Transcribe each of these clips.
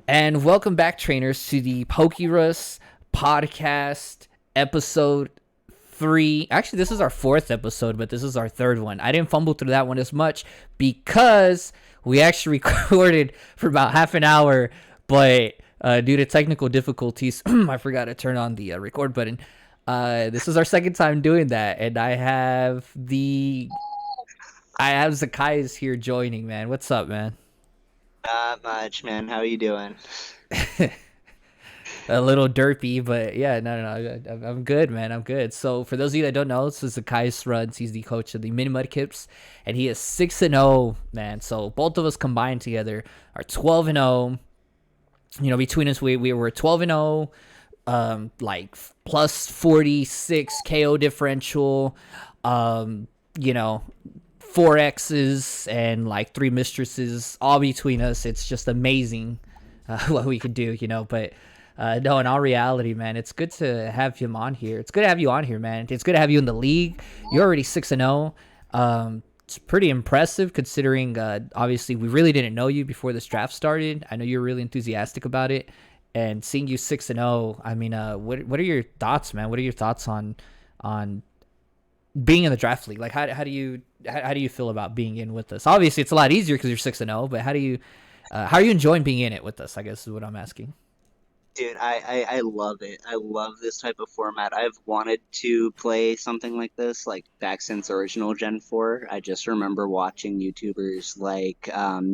And welcome back, trainers, to the Pokerus podcast episode 3. Actually, this is our 4th episode, but this is our 3rd one. I didn't fumble through that one as much because we actually recorded for about half an hour, but due to technical difficulties, I forgot to turn on the record button. This is our second time doing that, and I have Zakai's here joining, man. What's up, man? Not much, man. How you doing? A little derpy, but yeah, no, I'm good, man. I'm good. So for those of you that don't know, this is Zakai's runs. He's the coach of the Mini Mud Kips, and he is 6-0, man. So both of us combined together are 12-0. Between us, we were 12-0, like plus 46 KO differential, um, you know, four X's and like three mistresses all between us. It's just amazing what we could do, But no, in all reality, man, it's good to have him on here. It's good to have you on here, man. It's good to have you in the league. You're already 6-0. It's pretty impressive considering, obviously, we really didn't know you before this draft started. I know you're really enthusiastic about it. And seeing you 6-0, I mean, what are your thoughts, man? What are your thoughts on being in the draft league? Like, how do you feel about being in with us? Obviously, it's a lot easier because you're 6-0. But how are you enjoying being in it with us? I guess is what I'm asking. Dude, I love it. I love this type of format. I've wanted to play something like this, like back since original Gen 4. I just remember watching YouTubers like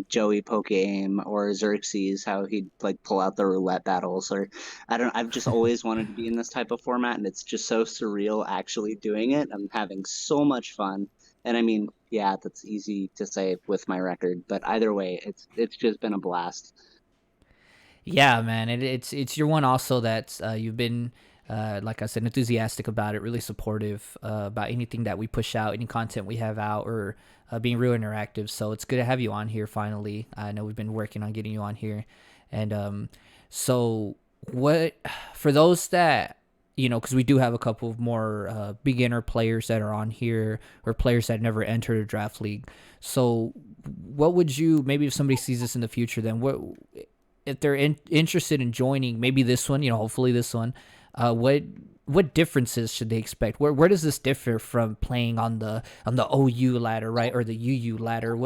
Joey Poke Aim or Xerxes, how he'd like pull out the roulette battles, or I've just always wanted to be in this type of format, and it's just so surreal actually doing it. I'm having so much fun. And I mean, yeah, that's easy to say with my record, but either way, it's just been a blast. Yeah, man, it's your one also that you've been, like I said, enthusiastic about it, really supportive about anything that we push out, any content we have out, or being real interactive. So it's good to have you on here finally. I know we've been working on getting you on here, and so what for those that because we do have a couple of more beginner players that are on here or players that never entered a draft league. So what would you maybe if somebody sees this in the future, then what if they're interested in joining maybe this one, hopefully this one, what differences should they expect? Where does this differ from playing on the OU ladder, right, or the UU ladder?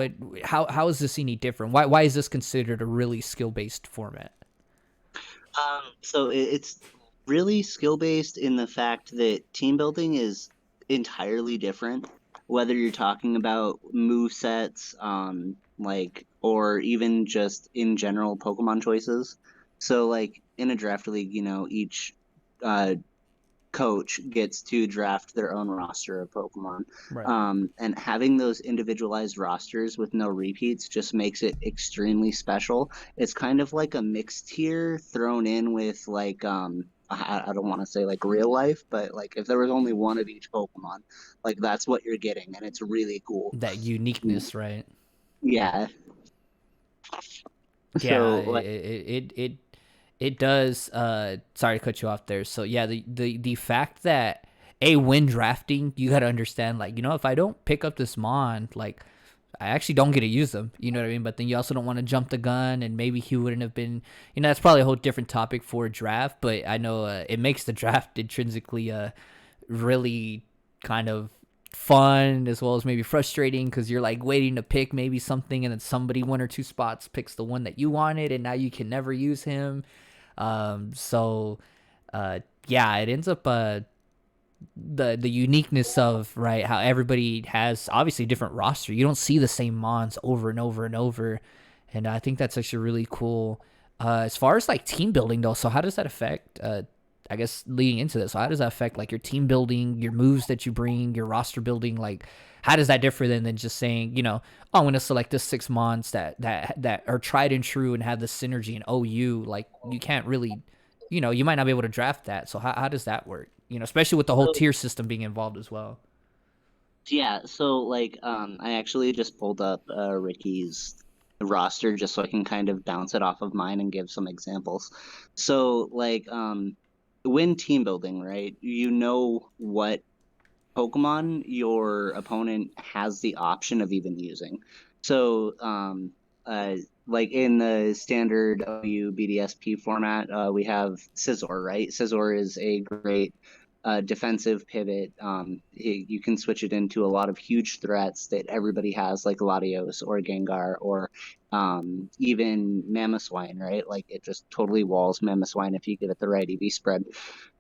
How is this any different? Why is this considered a really skill based format? So it's really skill based in the fact that team building is entirely different, whether you're talking about move sets, like, or even just in general Pokemon choices. So, like in a draft league, each uh, coach gets to draft their own roster of Pokemon. Right. And having those individualized rosters with no repeats just makes it extremely special. It's kind of like a mixed tier thrown in with like I don't want to say like real life, but like if there was only one of each Pokemon, like that's what you're getting, and it's really cool. That uniqueness, right? Yeah. Yeah, So like it does. Sorry to cut you off there. So yeah, the fact that when drafting, you got to understand, like, if I don't pick up this mon, like, I actually don't get to use them. You know what I mean? But then you also don't want to jump the gun, and maybe he wouldn't have been. That's probably a whole different topic for a draft. But I know it makes the draft intrinsically really kind of fun as well as maybe frustrating because you're like waiting to pick maybe something and then somebody one or two spots picks the one that you wanted and now you can never use him. So yeah, it ends up the uniqueness of, right, how everybody has obviously a different roster. You don't see the same mons over and over and over, and I think that's actually really cool. As far as like team building though, so how does that affect? I guess leading into this, so how does that affect like your team building, your moves that you bring, your roster building? Like, how does that differ than just saying, oh, I'm going to select this 6 mons that are tried and true and have the synergy in OU? Like, you can't really, you might not be able to draft that. So how does that work? Especially with the whole so tier system being involved as well. yeah, so like I actually just pulled up Ricky's roster just so I can kind of bounce it off of mine and give some examples. So like when team building, right? You know what Pokemon your opponent has the option of even using. So like in the standard OU BDSP format, we have Scizor, right? Scizor is a great defensive pivot. You can switch it into a lot of huge threats that everybody has, like Latios or Gengar or even Mamoswine, right? Like it just totally walls Mamoswine if you give it the right EV spread.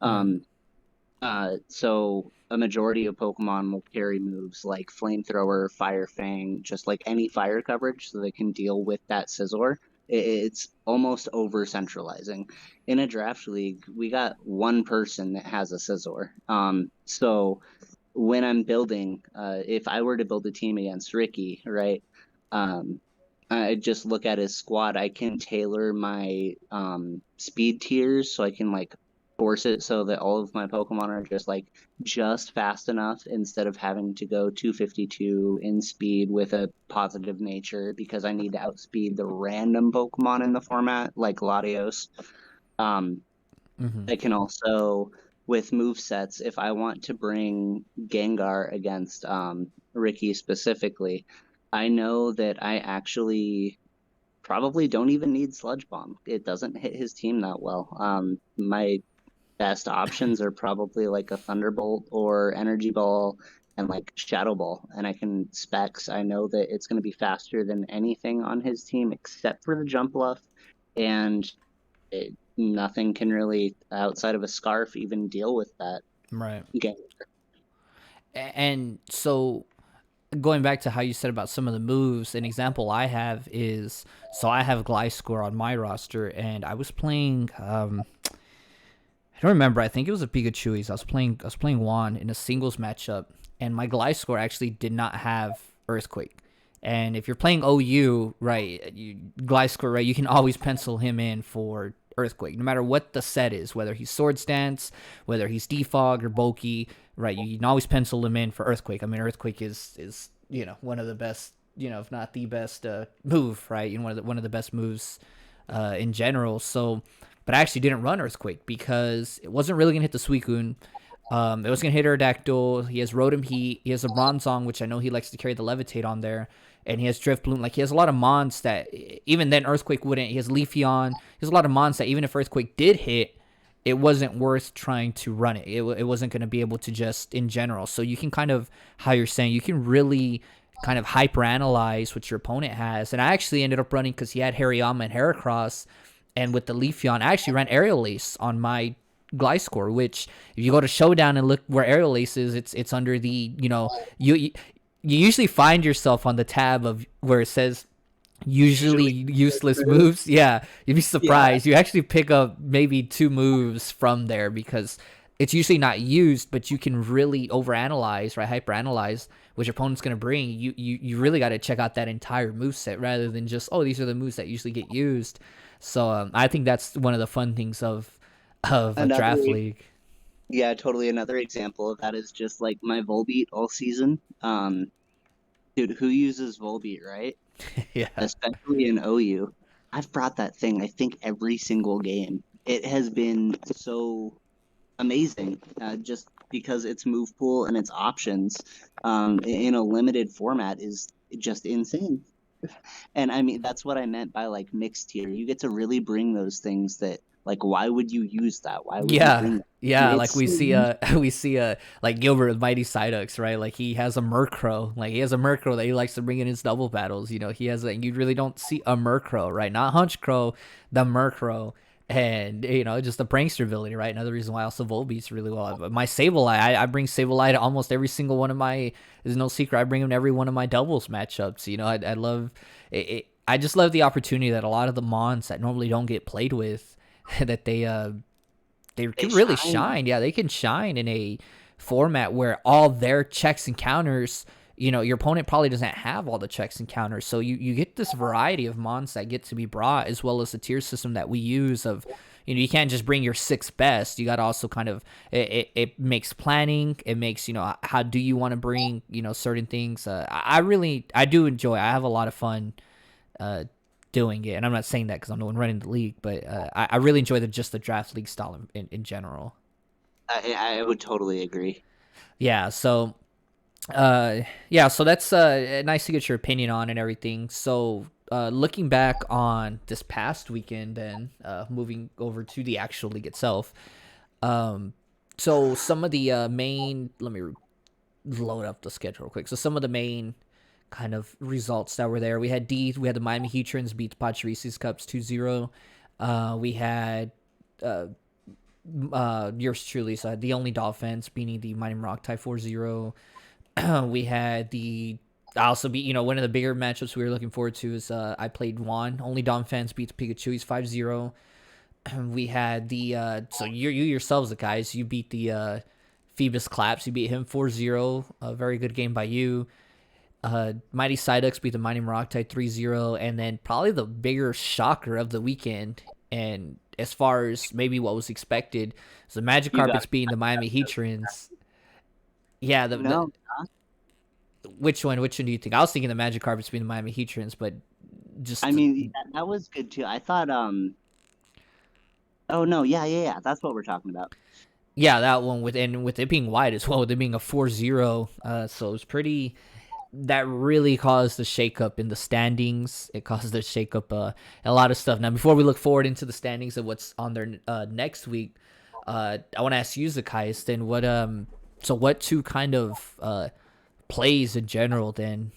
Right. Um, so a majority of Pokemon will carry moves like Flamethrower, Fire Fang, just like any fire coverage so they can deal with that Scizor. It's almost over centralizing. In a draft league, we got one person that has a Scizor. So when I'm building, if I were to build a team against Ricky, right? Um, I just look at his squad. I can tailor my speed tiers so I can like force it so that all of my Pokemon are just fast enough instead of having to go 252 in speed with a positive nature because I need to outspeed the random Pokemon in the format like Latios. Um, Mm-hmm. I can also, with move sets, if I want to bring Gengar against Ricky specifically, I know that I actually probably don't even need Sludge Bomb. It doesn't hit his team that well. My best options are probably like a Thunderbolt or Energy Ball and like Shadow Ball. And I can specs. I know that it's going to be faster than anything on his team except for the Jump Bluff. And nothing can really, outside of a Scarf, even deal with that Right. game. And so going back to how you said about some of the moves, an example I have is so I have Gliscor on my roster, and I was playing. I don't remember. I think it was a Pikachu's. I was playing Juan in a singles matchup, and my Gliscor actually did not have Earthquake. And if you're playing OU, right, Gliscor, right, you can always pencil him in for Earthquake, no matter what the set is, whether he's Swords Dance, whether he's Defog or Bulky, right, you can always pencil him in for Earthquake. I mean, Earthquake is one of the best, if not the best move, right, one of the best moves in general. So, but I actually didn't run Earthquake because it wasn't really gonna hit the Suicune. It was gonna hit Aerodactyl. He has Rotom Heat. He has a Bronzong, which I know he likes to carry the Levitate on there, and he has Drift Bloom. Like he has a lot of mons that even then Earthquake wouldn't. He has Leafeon. He has a lot of mons that even if Earthquake did hit, it wasn't worth trying to run it. It wasn't going to be able to just in general. So you can kind of, how you're saying, you can really kind of hyper analyze what your opponent has. And I actually ended up running because he had Hariyama and Heracross, and with the Leafeon, I actually ran Aerial Ace on my Gliscor, which if you go to Showdown and look where Aerial Ace is, it's under the you usually find yourself on the tab of where it says usually Usually, useless moves. Yeah, you'd be yeah, surprised. You actually pick up maybe two moves from there because it's usually not used, but you can really overanalyze, right? Hyperanalyze what your opponent's going to bring. You really got to check out that entire move set rather than just, oh, these are the moves that usually get used. So I think that's one of the fun things of a another, draft league. yeah, totally. Another example of that is just like my Volbeat all season. Dude, who uses Volbeat, right? Yeah. Especially in OU. I've brought that thing, I think, every single game. It has been so amazing, just because its move pool and its options in a limited format is just insane. And I mean, that's what I meant by like mixed tier. You get to really bring those things that, like, why would you use that? Why would you Yeah, bring that? yeah, like It's we so see useful. we see like Gilbert with Mighty Psyducks, right? Like he has a Murkrow. Like he has a Murkrow that he likes to bring in his double battles. He has like you really don't see a Murkrow, right? Not Hunchcrow, the Murkrow. And just the prankster ability, right? Another reason why I also Volbeats really well. But my Sableye, I bring Sableye to almost every single one of my. There's no secret. I bring him to every one of my doubles matchups. I love it. I just love the opportunity that a lot of the mons that normally don't get played with, that they They can really shine. shine. Yeah, they can shine in a format where all their checks and counters, your opponent probably doesn't have all the checks and counters. So you get this variety of mons that get to be brought, as well as the tier system that we use of, you can't just bring your six best. You got to also kind of, it makes planning. It makes, how do you want to bring, certain things. I do enjoy, I have a lot of fun uh, doing it. And I'm not saying that because I'm the one running the league, but I really enjoy just the draft league style in general. I would totally agree. Yeah. So, yeah. So that's nice to get your opinion on and everything. So, looking back on this past weekend and moving over to the actual league itself. Um, so some of the main, let me load up the schedule real quick. So some of the main kind of results that were there. We had the Miami Heatrons beat the Poncharisis Cups 2-0. We had uh, yours truly, so the only Dolphins beating the Mighty Rock Tie 4-0. We had the I also beat, one of the bigger matchups we were looking forward to is I played Juan. Only Dom fans beat the Pikachu's 5-0. We had the so you yourselves, the guys, you beat the Phoebus Claps. You beat him 4-0. A very good game by you. Mighty Psyducks beat the Mighty Maroctite 3-0. And then probably the bigger shocker of the weekend, and as far as maybe what was expected, is the Magic You got Carpets beating the Miami Heatrons. Yeah, the no. which one? Which one do you think? I was thinking the Magic Carpets being the Miami Heatrons, but I just mean, that was good too. I thought, oh no, yeah. That's what we're talking about. yeah, that one with it being wide as well, with it being a 4-0. So it was pretty. That really caused the shakeup in the standings. It caused the shakeup a lot of stuff. Now, before we look forward into the standings of what's on there next week, I want to ask you, Zacchaeus, then what two kind of plays in general then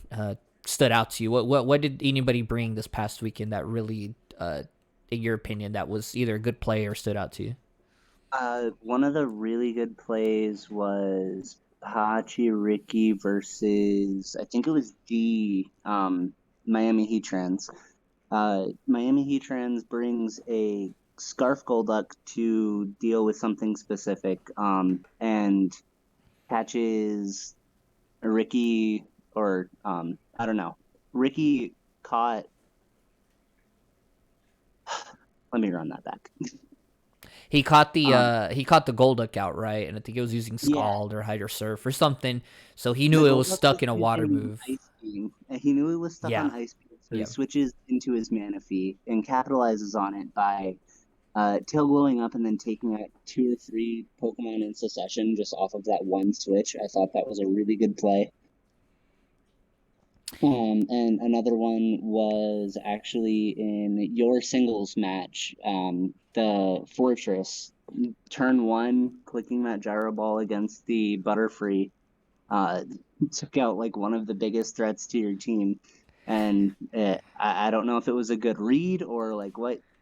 stood out to you? What did anybody bring this past weekend that really, in your opinion, that was either a good play or stood out to you? One of the really good plays was Hachi Ricky versus I think it was the Miami Heat Trends. Miami Heat Trends brings a Scarf Golduck to deal with something specific, and catches Ricky, or I don't know. Ricky caught. Let me run that back. Um, He caught the Golduck outright, and I think it was using yeah, Scald or Hydro Surf or something. So he the knew it was Golduck was stuck in a water using move. Ice Beam, and he knew it was stuck on Yeah, Ice Beam, so he yeah. switches into his Manaphy and capitalizes on it by tail glowing up and then taking out 2 or 3 Pokemon in succession just off of that one switch. I thought that was a really good play. And another one was actually in your singles match, the Fortress. Turn one, clicking that gyro ball against the Butterfree, uh, took out like one of the biggest threats to your team. And I don't know if it was a good read or like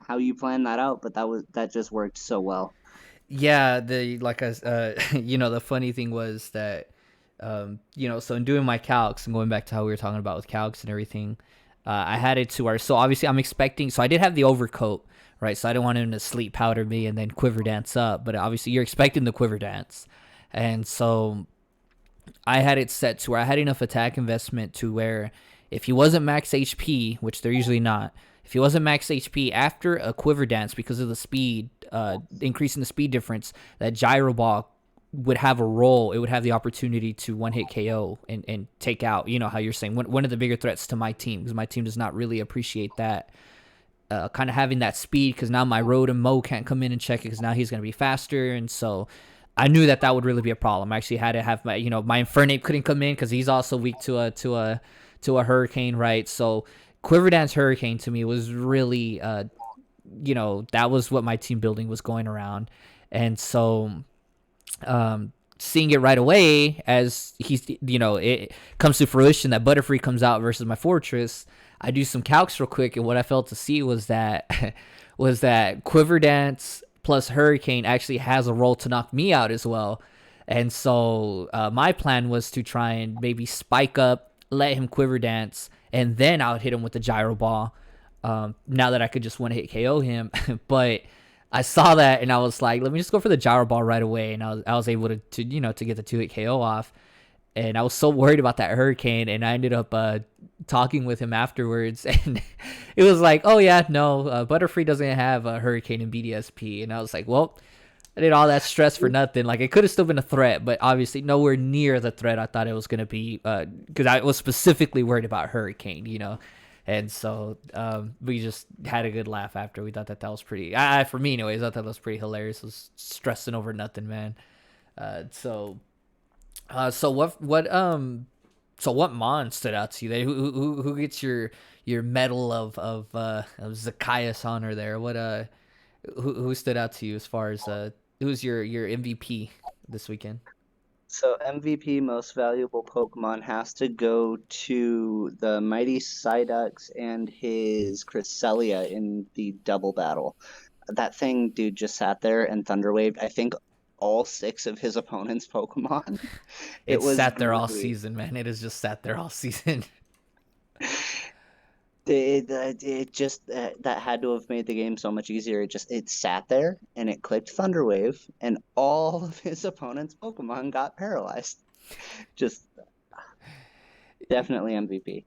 how you planned that out, but that just worked so well. Yeah, the like I the funny thing was that so in doing my calcs and going back to how we were talking about with calcs and everything, I had it to where, so obviously I'm expecting, so I did have the overcoat, right? So I didn't want him to sleep powder me and then quiver dance up, but obviously you're expecting the quiver dance. And so I had it set to where I had enough attack investment to where if he wasn't max HP, which they're usually not, if he wasn't max HP after a quiver dance because of the speed, increasing the speed difference, that gyro ball would have a role. It would have the opportunity to one hit KO and take out, how you're saying, one of the bigger threats to my team, because my team does not really appreciate that. Kind of having that speed, because now my Road and Mo can't come in and check it because now he's going to be faster. And so I knew that would really be a problem. I actually had to have my Infernape couldn't come in because he's also weak to a Hurricane, right? So Quiver Dance Hurricane to me was really that was what my team building was going around. And so seeing it right away as it comes to fruition that Butterfree comes out versus my Fortress, I do some calcs real quick, and what I felt to see was that Quiver Dance plus Hurricane actually has a role to knock me out as well. And so my plan was to try and maybe spike up, let him Quiver Dance, and then I would hit him with the Gyro Ball. Now that I could just one hit KO him, but I saw that and I was like, let me just go for the Gyro Ball right away, and I was able to get the 2 hit KO off. And I was so worried about that Hurricane, and I ended up talking with him afterwards, and it was like, oh yeah, no, Butterfree doesn't have a Hurricane in BDSP, and I was like, well, I did all that stress for nothing. Like, it could have still been a threat, but obviously nowhere near the threat I thought it was gonna be, because I was specifically worried about Hurricane. And so we just had a good laugh after. We thought that was pretty. For me, anyways, I thought that was pretty hilarious. I was stressing over nothing, man. So what So what mon stood out to you? Who gets your medal of Zacchaeus honor there? What who stood out to you as far as who's your MVP this weekend? So MVP most valuable Pokemon has to go to the Mighty Psyduck and his Cresselia in the double battle. That thing, dude, just sat there and Thunderwaved, I think, all six of his opponent's Pokemon. It It's was sat there all great. season, man. It has just sat there all season. It just that had to have made the game so much easier. It sat there and it clicked Thunderwave, and all of his opponent's Pokemon got paralyzed. Just definitely MVP.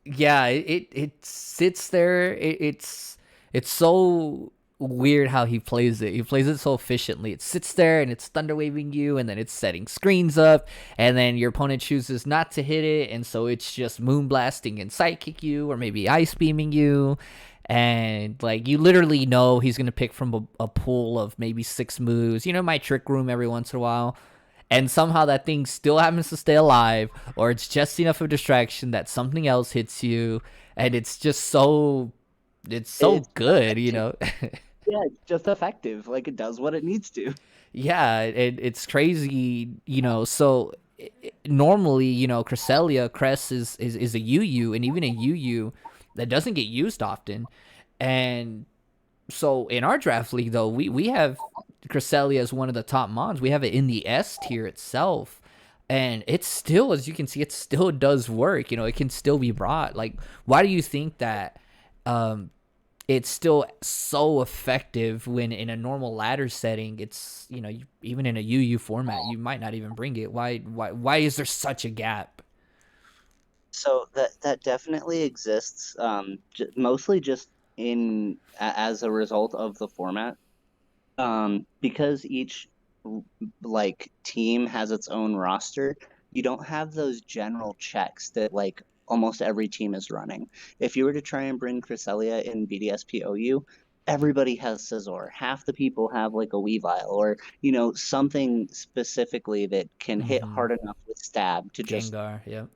Yeah, it sits there. It's so weird how he plays it. He plays it so efficiently. It sits there and it's thunder waving you, and then it's setting screens up, and then your opponent chooses not to hit it, and so it's just moonblasting and sidekick you, or maybe ice beaming you, and like you literally know he's gonna pick from a pool of maybe six moves. You know, my trick room every once in a while, and somehow that thing still happens to stay alive, or it's just enough of a distraction that something else hits you, and it's so It's good, you know. Yeah, it's just effective. Like it does what it needs to. Yeah, it's crazy, you know. So normally, you know, Cresselia Cress is a UU, and even a UU that doesn't get used often, and so in our draft league though, we have Cresselia as one of the top mons. We have it in the S tier itself. And it's still, as you can see, it still does work. You know, it can still be brought. Like, why do you think that um, it's still so effective when in a normal ladder setting, it's, you know, even in a UU format, you might not even bring it. Why is there such a gap? So that definitely exists. Mostly just as a result of the format. Because each like team has its own roster, you don't have those general checks that like almost every team is running. If you were to try and bring Cresselia in BDSPOU, everybody has Scizor. Half the people have like a Weavile or, something specifically that can hit Mm-hmm. hard enough with stab to just, Gengar, yep.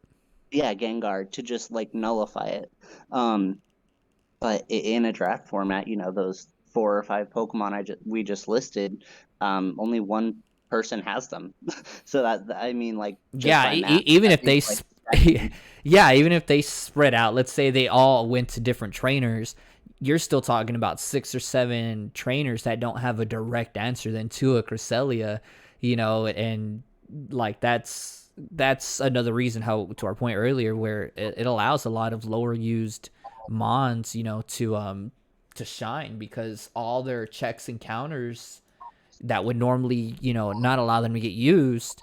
yeah, Gengar to just like nullify it. Um, but in a draft format, those four or five Pokemon we just listed, only one person has them. So I mean, like just Yeah, by math, even that if means like yeah, even if they spread out, let's say they all went to different trainers, you're still talking about six or seven trainers that don't have a direct answer then to a Cresselia, you know, and like that's another reason how, to our point earlier, where it allows a lot of lower used mons, you know, to shine, because all their checks and counters that would normally, you know, not allow them to get used,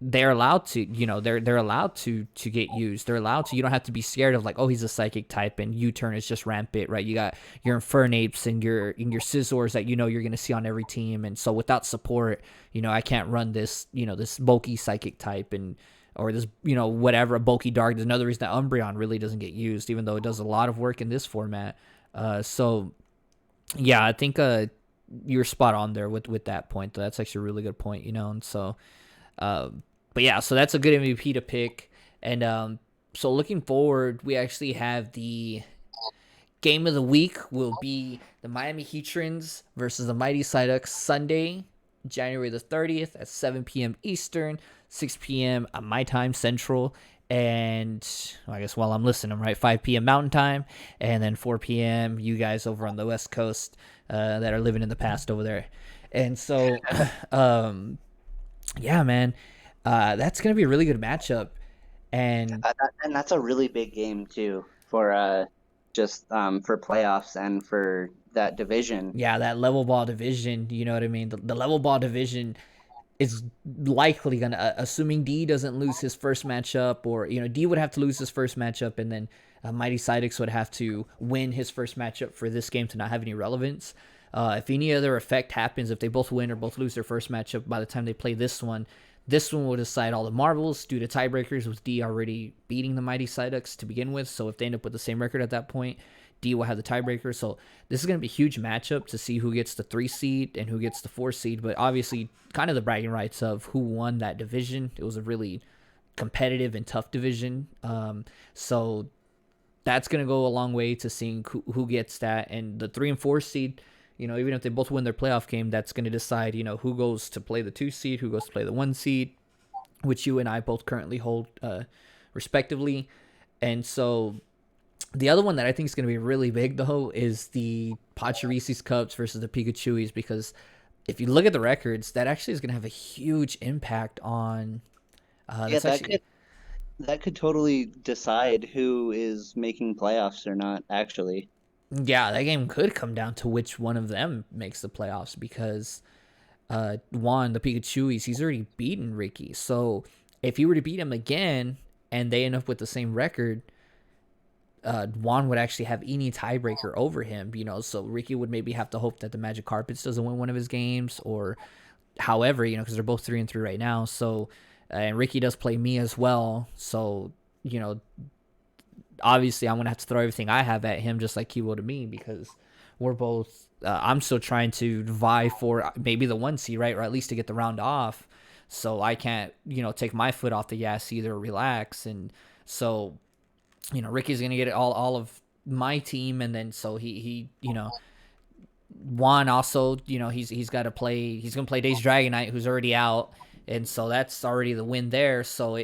they're allowed to, you know, they're allowed to get used. They're allowed to. You don't have to be scared of like, oh, he's a psychic type and U-turn is just rampant, right? You got your Infernapes and your Scizors that you know you're gonna see on every team, and so without support, you know, I can't run this, you know, this bulky psychic type, and or this, you know, whatever, a bulky dark. There's another reason that Umbreon really doesn't get used, even though it does a lot of work in this format. So yeah, I think you're spot on there with that point. That's actually a really good point, you know, and so. But yeah, so that's a good MVP to pick. And so looking forward, we actually have the game of the week will be the Miami Heatrons versus the Mighty Psyducks Sunday, January the 30th at 7 p.m. Eastern, 6 p.m. at my time Central, and well, I guess while I'm listening, right, 5 p.m. Mountain Time, and then 4 p.m. you guys over on the West Coast that are living in the past over there. And so, yeah, man, that's gonna be a really good matchup. And and that's a really big game too for just for playoffs and for that division. yeah, that level ball division, you know what I mean? The level ball division is likely gonna, assuming D doesn't lose his first matchup, or you know, D would have to lose his first matchup, and then Mighty Cytix would have to win his first matchup for this game to not have any relevance. If any other effect happens, if they both win or both lose their first matchup by the time they play this one will decide all the marbles due to tiebreakers, with D already beating the Mighty Cytix to begin with. So if they end up with the same record at that point, D will have the tiebreaker. So this is going to be a huge matchup to see who gets the 3 seed and who gets the 4 seed. But obviously, kind of the bragging rights of who won that division. It was a really competitive and tough division. So that's going to go a long way to seeing who gets that. And the 3 and 4 seed, even if they both win their playoff game, that's going to decide, who goes to play the 2 seed, who goes to play the 1 seed, which you and I both currently hold respectively. And so the other one that I think is going to be really big, though, is the Poncharisis Cups versus the Pikachuis, because if you look at the records, that actually is going to have a huge impact on. Yeah, that could totally decide who is making playoffs or not, actually. Yeah, that game could come down to which one of them makes the playoffs, because Juan, the Pikachuis, he's already beaten Ricky. So if he were to beat him again and they end up with the same record, Juan would actually have any tiebreaker over him, so Ricky would maybe have to hope that the Magic Carpets doesn't win one of his games, or however, because they're both 3-3 right now. So, and Ricky does play me as well. So, obviously I'm going to have to throw everything I have at him, just like he will to me, because we're both, I'm still trying to vie for maybe the 1 seed, right? Or at least to get the round off. So I can't, take my foot off the gas either, or relax. And so, Ricky's going to get all of my team. And then, so he Juan also, he's got to play, he's going to play Days Dragonite, who's already out. And so that's already the win there. So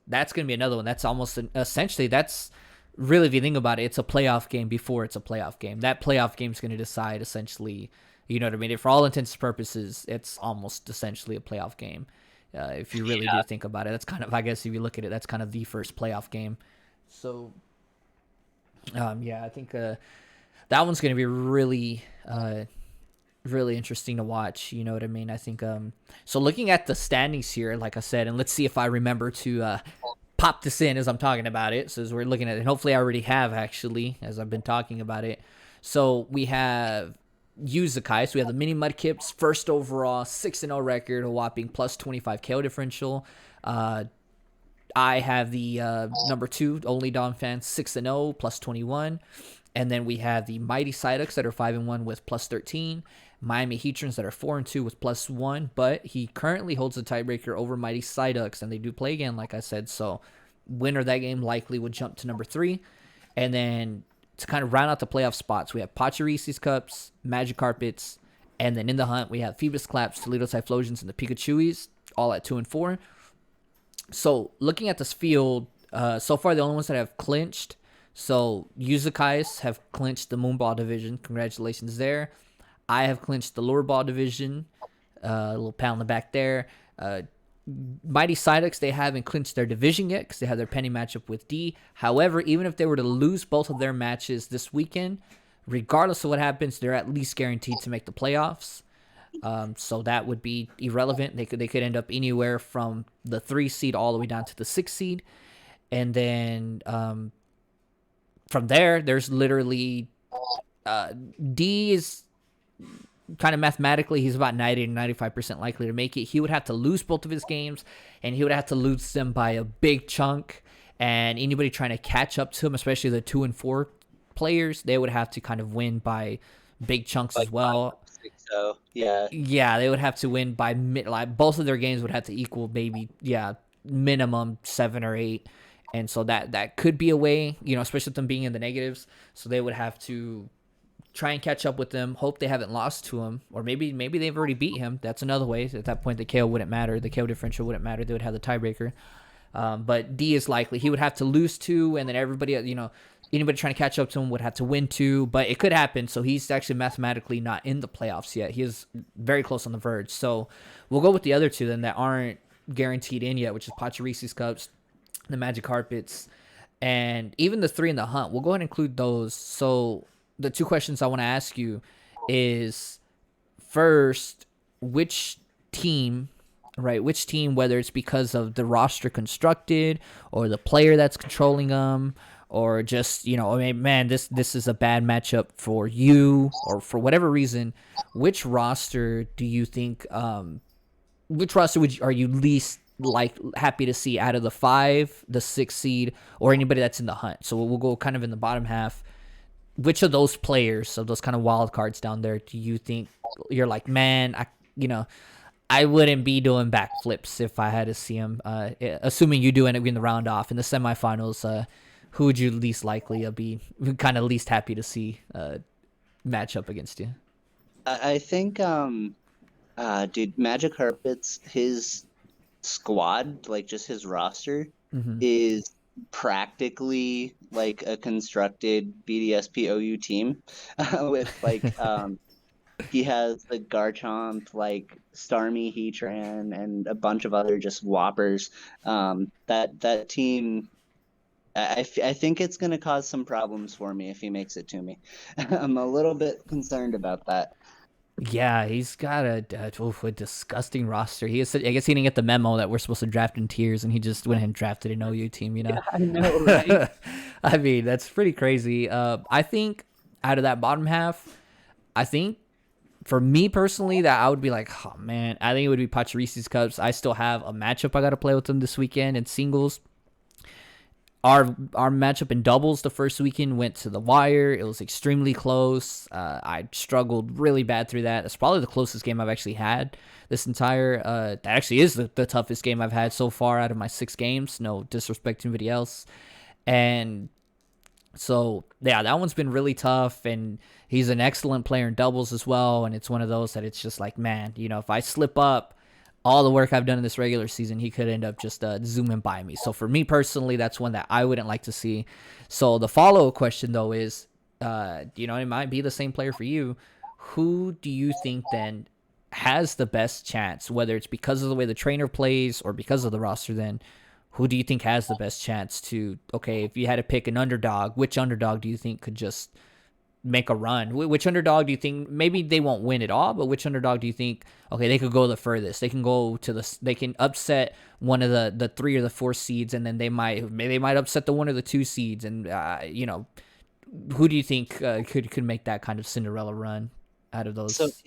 that's going to be another one. That's almost essentially, that's really, if you think about it, it's a playoff game before it's a playoff game. That playoff game is going to decide essentially, you know what I mean? For all intents and purposes, it's almost essentially a playoff game. If you really do think about it, that's kind of, I guess if you look at it, that's kind of the first playoff game. So, I think that one's going to be really, really interesting to watch. You know what I mean? I think, so looking at the standings here, like I said, and let's see if I remember to pop this in as I'm talking about it. So as we're looking at it, and hopefully I already have, actually, as I've been talking about it. So we have Uzakai. So we have the Mini Mudkips, first overall, 6-0 record, a whopping plus 25 KO differential. I have the number 2, Only Dawn Fans, 6-0, plus 21. And then we have the Mighty Psyducks that are 5-1 with plus 13. Miami Heatrons that are 4-2 with plus 1. But he currently holds the tiebreaker over Mighty Psyducks, and they do play again, like I said. So winner of that game likely would jump to number 3. And then to kind of round out the playoff spots, we have Poncharisis Cups, Magic Carpets, and then in the hunt, we have Phoebus Claps, Toledo Typhlosions, and the Pikachuis, all at 2 and 4. So looking at this field, so far the only ones that have clinched, so Uzakais have clinched the Moonball division. Congratulations there. I have clinched the Lure Ball division. A little pat on the back there. Mighty Psyducks, they haven't clinched their division yet because they have their pending matchup with D. However, even if they were to lose both of their matches this weekend, regardless of what happens, they're at least guaranteed to make the playoffs. So that would be irrelevant. They could end up anywhere from the 3 seed all the way down to the 6 seed. And then from there, there's literally D is kind of mathematically, he's about 90 to 95% likely to make it. He would have to lose both of his games, and he would have to lose them by a big chunk. And anybody trying to catch up to him, especially the 2 and 4 players, they would have to kind of win by big chunks as well. So yeah, they would have to win by both of their games would have to equal maybe minimum 7 or 8, and so that could be a way, especially with them being in the negatives. So they would have to try and catch up with them, hope they haven't lost to him, or maybe they've already beat him. That's another way. At that point, the KO wouldn't matter. The KO differential wouldn't matter. They would have the tiebreaker. But D is likely. He would have to lose 2, and then everybody, anybody trying to catch up to him would have to win 2. But it could happen. So he's actually mathematically not in the playoffs yet. He is very close on the verge. So we'll go with the other 2 then that aren't guaranteed in yet, which is Poncharisis Cups, the Magic Carpets, and even the 3 in the hunt. We'll go ahead and include those. So the 2 questions I want to ask you is, first, which team, whether it's because of the roster constructed or the player that's controlling them, or just, man, this is a bad matchup for you, or for whatever reason, which roster do you think, which roster are you least happy to see out of the 5, the 6 seed, or anybody that's in the hunt? So we'll go kind of in the bottom half. Which of those players, of those kind of wild cards down there, do you think you're like, man, I wouldn't be doing backflips if I had to see him. Assuming you do end up getting the round off in the semifinals, who would you least likely be kind of least happy to see match up against you? I think, dude, Magic Carpets, his squad, like just his roster, Mm-hmm. is practically like a constructed BDSPOU team with like he has the Garchomp, like Starmie Heatran, and a bunch of other just whoppers. That team, I think it's going to cause some problems for me if he makes it to me. I'm a little bit concerned about that. Yeah, he's got a disgusting roster. I guess he didn't get the memo that we're supposed to draft in tiers, and he just went ahead and drafted an OU team. Yeah, I know, right? I mean, that's pretty crazy. I think out of that bottom half, I think for me personally, that I would be like, oh man, I think it would be Poncharisis Cups. I still have a matchup I got to play with them this weekend in singles. Our matchup in doubles the first weekend went to the wire. It was extremely close. I struggled really bad through that. It's probably the closest game I've actually had this entire. That actually is the toughest game I've had so far out of my 6 games. No disrespect to anybody else. And so yeah, that one's been really tough, and he's an excellent player in doubles as well. And it's one of those that it's just like, man, if I slip up, all the work I've done in this regular season, he could end up just zooming by me. So for me personally, that's one that I wouldn't like to see. So the follow up question though is, it might be the same player for you. Who do you think then has the best chance, whether it's because of the way the trainer plays or because of the roster? Then who do you think has the best chance to, okay, if you had to pick an underdog, which underdog do you think could just make a run? Which underdog do you think, maybe they won't win it all, but which underdog do you think, okay, they could go the furthest? They can go to they can upset one of the 3 or the 4 seeds, and then they might upset the 1 or the 2 seeds, and who do you think could make that kind of Cinderella run out of So those?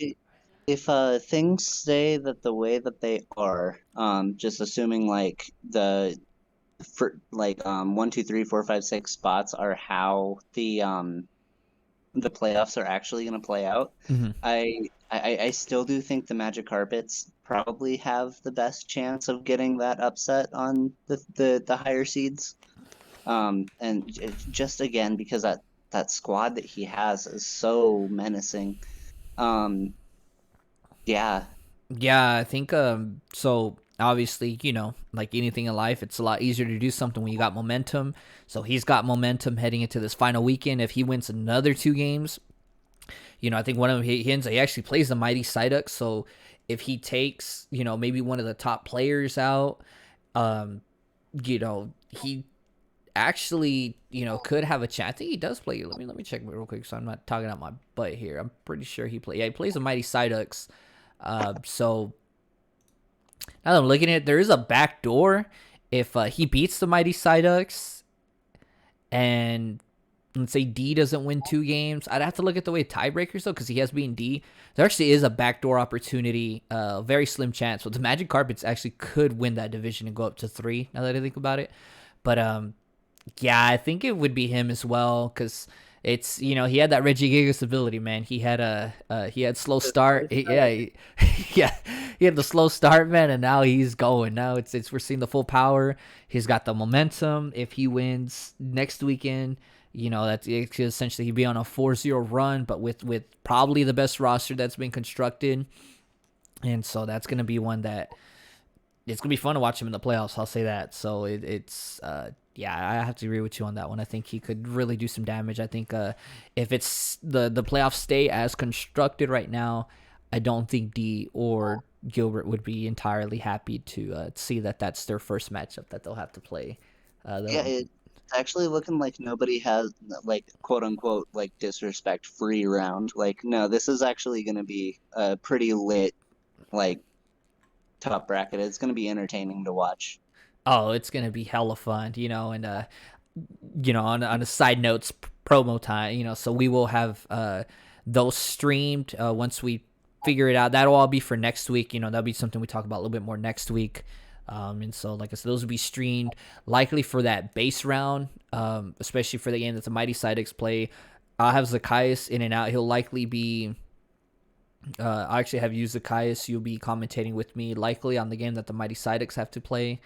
if things stay that the way that they are, just assuming like for like 1, 2, 3, 4, 5, 6 spots are how the playoffs are actually going to play out, Mm-hmm. I still do think the Magic Carpets probably have the best chance of getting that upset on the higher seeds. And just again because that squad that he has is so menacing. Um, yeah, Yeah, I think so obviously, like anything in life, it's a lot easier to do something when you got momentum. So he's got momentum heading into this final weekend. If he wins another 2 games, I think one of them he actually plays the Mighty Psyduck. So if he takes, maybe one of the top players out, he actually, could have a chance. I think he does play. Let me check real quick so I'm not talking out my butt here. I'm pretty sure he plays the Mighty Psyducks. So now that I'm looking at it, there is a back door if he beats the Mighty Psyducks and let's say D doesn't win 2 games. I'd have to look at the way tiebreakers though, because he has beaten D. There actually is a backdoor opportunity, very slim chance. But the Magic Carpets actually could win that division and go up to 3. Now that I think about it, but yeah, I think it would be him as well because it's he had that Reggie Gigas ability, man. He had slow start. Yeah, he had the slow start, man, and now he's going. Now it's we're seeing the full power. He's got the momentum. If he wins next weekend, that's it could essentially he'd be on a 4-0 run, but with probably the best roster that's been constructed, and so that's gonna be one that it's gonna be fun to watch him in the playoffs. I'll say that. So it's yeah, I have to agree with you on that one. I think he could really do some damage. I think if it's the playoffs stay as constructed right now, I don't think D or Gilbert would be entirely happy to see that that's their first matchup that they'll have to play. yeah, They'll it's actually looking like nobody has like quote unquote like disrespect free round. Like, no, this is actually going to be a pretty lit like top bracket. It's going to be entertaining to watch. Oh, it's gonna be hella fun, and on a side notes, promo time, so we will have those streamed once we figure it out. That'll all be for next week. That'll be something we talk about a little bit more next week. And so, like I said, those will be streamed likely for that base round, especially for the game that the Mighty Psyducks play. I'll have Zacchaeus in and out. He'll likely be I actually have you, Zacchaeus. You'll be commentating with me, likely on the game that the Mighty Psyducks have to play,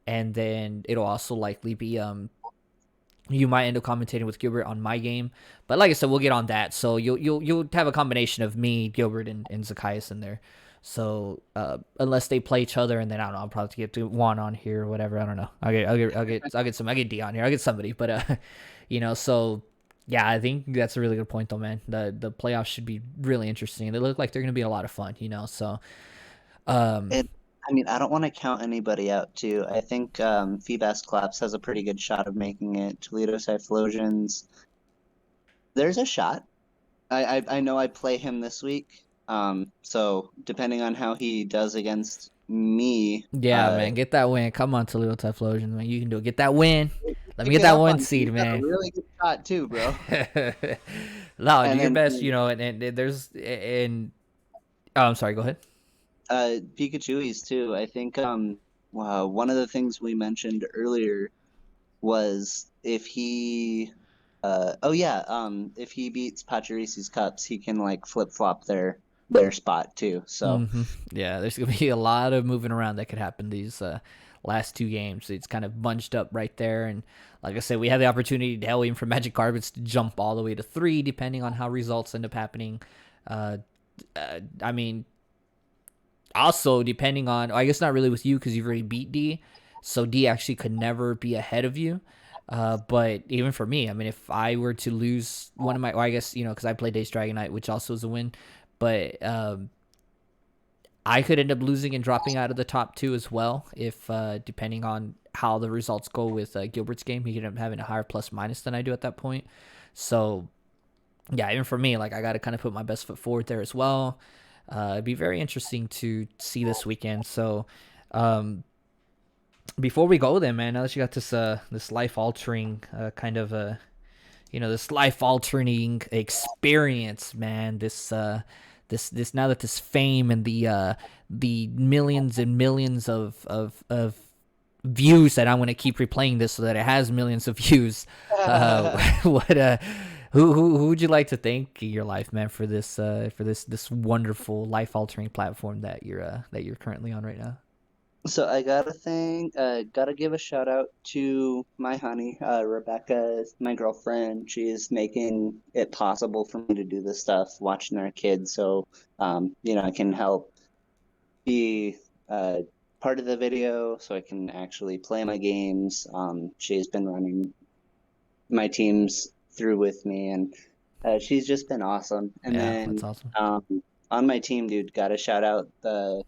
and then it'll also likely be you might end up commentating with Gilbert on my game. But like I said, we'll get on that. So you'll have a combination of me, Gilbert, and Zacchaeus in there. So unless they play each other, and then I don't know, I'll probably get to Juan on here or whatever. I don't know. I'll get D on here. I'll get somebody. But so yeah, I think that's a really good point though, man. The playoffs should be really interesting. They look like they're gonna be a lot of fun. So um It, I mean, I don't want to count anybody out too. I think Feebas Claps has a pretty good shot of making it. Toledo Typhlosions, there's a shot. I know I play him this week. So depending on how he does against me, yeah, man, get that win. Come on, Toledo Typhlosion, man. You can do it. Get that win. Let me pick get it that up one on you. seed, Got a man. really good shot too, bro. No, do And your then best, and there's and oh, I'm sorry, go ahead. Pikachu's too. I think wow, one of the things we mentioned earlier was if he oh yeah, if he beats Pachirisis Cups, he can like flip flop their spot too. So Yeah, there's gonna be a lot of moving around that could happen these last two games. It's kind of bunched up right there, and like I said, we have the opportunity to hell even for Magic Carpets to jump all the way to 3, depending on how results end up happening. Uh, I mean, also depending on, I guess not really with you because you've already beat D, so D actually could never be ahead of you. But even for me, I mean, if I were to lose one of my, well, I guess because I played Days Dragonite, which also is a win, but I could end up losing and dropping out of the top 2 as well if depending on how the results go with Gilbert's game, he could end up having a higher plus minus than I do at that point. So yeah, even for me, like I got to kind of put my best foot forward there as well. It'd be very interesting to see this weekend. So, before we go, then, man, now that you got this life altering kind of this life altering experience, man. This now that this fame and the millions and millions of views that I'm going to keep replaying this so that it has millions of views. What who would you like to thank in your life, man, for this wonderful life altering platform that you're currently on right now? so I gotta give a shout out to my honey, Rebecca, my girlfriend. She's making it possible for me to do this stuff, watching our kids, so I can help be part of the video, so I can actually play my games. She's been running my teams through with me, and she's just been awesome. And Yeah, that's then awesome. on my team, dude, gotta shout out the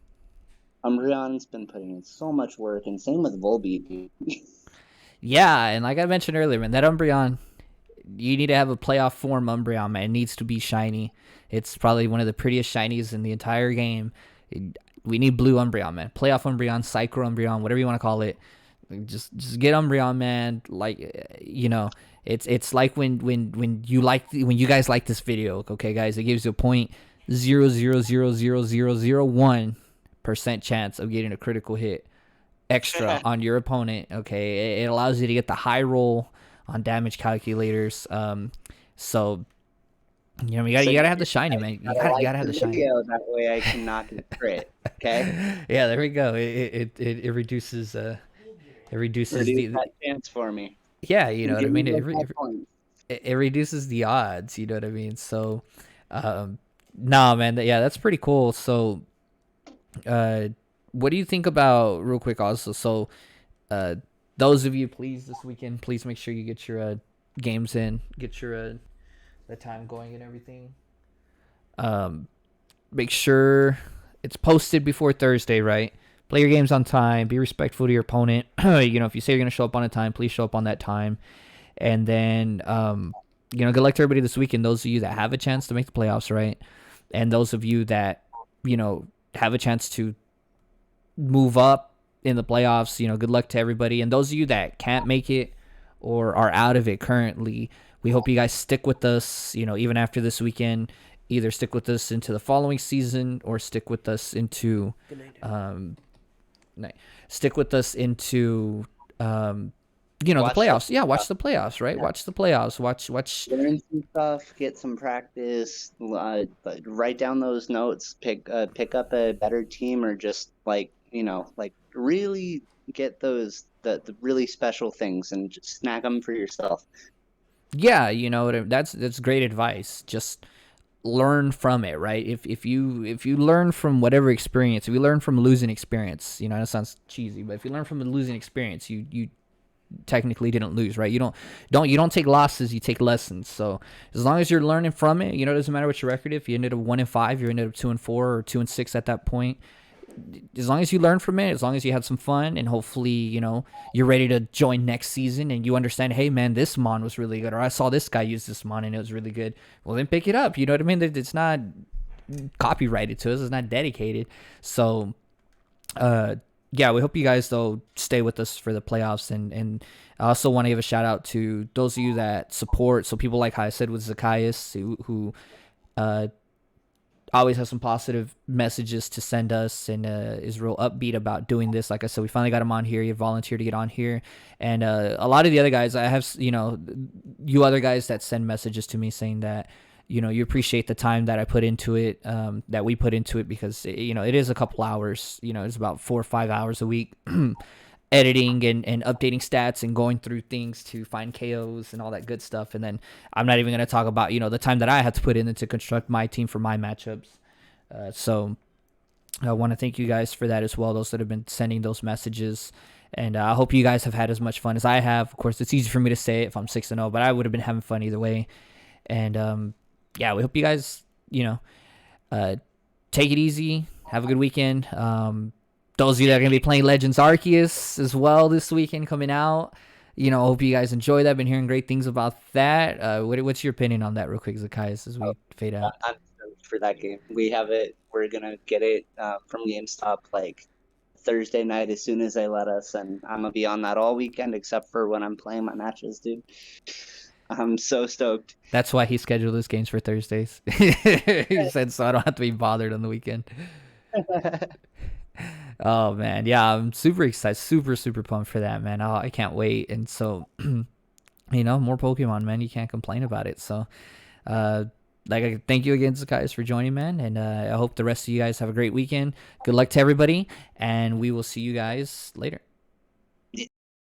Umbreon's been putting in so much work, and same with Volbeat, dude. Yeah, and like I mentioned earlier, man, that Umbreon, you need to have a playoff form Umbreon, man. It needs to be shiny. It's probably one of the prettiest shinies in the entire game. We need blue Umbreon, man. Playoff Umbreon, Psycho Umbreon, whatever you want to call it. Just get Umbreon, man. Like it's like when you guys like this video, okay, guys. It gives you a 0.0000001% chance of getting a critical hit extra on your opponent. Okay, it allows you to get the high roll on damage calculators. So So you gotta have the shiny, man. You gotta like gotta have the the shiny. video, that way I can knock it crit. Okay, Yeah, there we go. It reduces reduce the that chance for me. yeah, you know what I Give me mean. those 5 points. It reduces the odds. You know what I mean. So, nah, man. Yeah, that's pretty cool. So, uh, what do you think about real quick? Also, so, uh, those of you, please this weekend, please make sure you get your games in, get your the time going and everything. Um, Make sure it's posted before Thursday, right? Play your games on time. Be respectful to your opponent. If you say you're gonna show up on a time, please show up on that time. And then, good luck to everybody this weekend. Those of you that have a chance to make the playoffs, right? And those of you that, have a chance to move up in the playoffs, good luck to everybody. And those of you that can't make it or are out of it currently, we hope you guys stick with us, even after this weekend. Either stick with us into the following season or stick with us into, stick with us into The Watch the playoffs. Yeah, watch the playoffs, right? yeah, Watch the playoffs. Watch. learn some stuff, get some practice, write down those notes, pick up a better team, or just like really get the really special things and just snag them for yourself. Yeah, that's great advice. Just learn from it, right? If you learn from whatever experience, if you learn from losing experience, that sounds cheesy, but if you learn from a losing experience, you technically didn't lose, right? You don't take losses, you take lessons. So as long as you're learning from it, it doesn't matter what your record. If you ended up 1-5, you ended up 2-4 or 2-6 at that point. As long as you learn from it, as long as you had some fun, and hopefully, you're ready to join next season, and you understand, hey man, this mon was really good, or I saw this guy use this mon and it was really good. Well, then pick it up. You know what I mean? It's not copyrighted to us. It's not dedicated. So, yeah, we hope you guys though stay with us for the playoffs, and I also want to give a shout out to those of you that support. So people like how I said with Zacchaeus, who uh, always has some positive messages to send us, and is real upbeat about doing this. Like I said, we finally got him on here. He volunteered to get on here, and a lot of the other guys, I have, you other guys that send messages to me saying that, you appreciate the time that I put into it, that we put into it, because it is a couple hours. It's about 4 or 5 hours a week. Editing and updating stats and going through things to find KOs and all that good stuff. And then I'm not even going to talk about, the time that I had to put in to construct my team for my matchups. So I want to thank you guys for that as well, those that have been sending those messages. And I hope you guys have had as much fun as I have. Of course, it's easy for me to say it if I'm 6-0, but I would have been having fun either way. And yeah, we hope you guys, take it easy. Have a good weekend. Those of you that are going to be playing Legends Arceus as well this weekend coming out, hope you guys enjoy that. Been hearing great things about that. What's your opinion on that real quick, Zacchaeus, as we fade out? I'm stoked for that game. We have it. We're gonna get it from GameStop like Thursday night as soon as they let us, and I'm gonna be on that all weekend except for when I'm playing my matches, dude. I'm so stoked. That's why he scheduled his games for Thursdays. He said so I don't have to be bothered on the weekend. Oh man, yeah, I'm super excited, super super pumped for that, man. I can't wait. And so, more Pokemon, man. You can't complain about it. So, thank you again, guys, for joining, man. And I hope the rest of you guys have a great weekend. Good luck to everybody, and we will see you guys later.